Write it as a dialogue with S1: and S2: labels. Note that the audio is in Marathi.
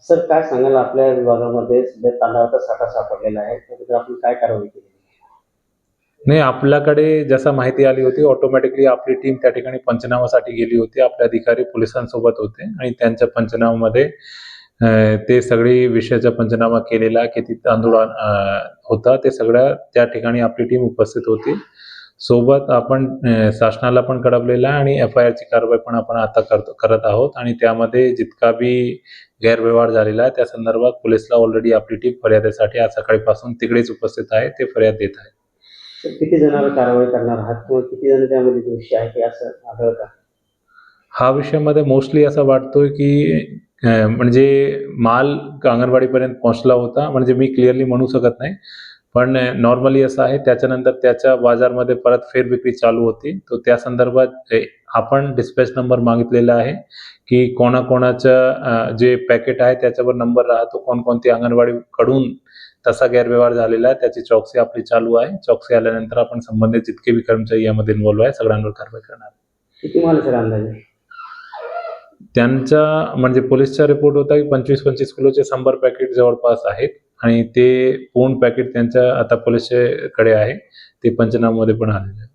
S1: सर काय सांगाल, आपल्या विभागामध्ये सध्या तांदळाचा साठा सापडलेला आहे, त्याबद्दल आपण काय कारवाई केली?
S2: नाही, आपल्याकडे जसं माहिती आली होती ऑटोमॅटिकली आपली टीम त्या ठिकाणी पंचनामासाठी गेली होती. आपले अधिकारी पोलिसांसोबत होते आणि त्यांच्या पंचनाम्यामध्ये ते सगळी विषयाचा पंचनामा केलेला, किती तांदूळ होता ते सगळं त्या ठिकाणी आपली टीम उपस्थित होती. सोबत आपण शासनाला पण कळवलेलं आहे आणि FIRची कारवाई पण आपण आता करत आहोत आणि त्यामध्ये जितका बी गैरव्यवहार झालेला आहे त्या संदर्भात पोलिसला ऑलरेडी आपली टीम फर्यादीसाठी आज सकाळपासून तिकडेच उपस्थित आहे, ते फर्याद देत आहे.
S1: किती जणांवर कारवाई करणार आहात किंवा किती जण त्यामध्ये दोषी आहे असं आढळतं?
S2: हा विषयामध्ये मोस्टली असं वाटतोय की म्हणजे माल अंगणवाडीपर्यंत पोहोचला होता, म्हणजे मी क्लिअरली म्हणू शकत नाही, पण नॉर्मली असं आहे त्याच्यानंतर त्याच्या बाजारमध्ये परत फेरविक्री चालू होती. तो त्या संदर्भात आपण डिस्पॅच नंबर मागितलेला आहे की कोणाकोणाचं जे पॅकेट आहे त्याच्यावर नंबर राहतो, कोणकोणती अंगणवाडीकडून तसा गैरव्यवहार झालेला आहे, त्याची चौकशी आपली चालू आहे. चौकशी आल्यानंतर आपण संबंधित जितके बी कर्मचारी यामध्ये इन्व्हॉल्व आहे सगळ्यांवर कारवाई करणार.
S1: किती माल सर अंदाजे?
S2: त्यांचा म्हणजे पोलिसचा रिपोर्ट होता की 25-25 किलोचे 100 पॅकेट जवळपास आहेत आणि ते पूर्ण पॅकेट त्यांच्या आता पोलिसकडे आहे, ते पंचनाम्यामध्ये पण आलेले आहे.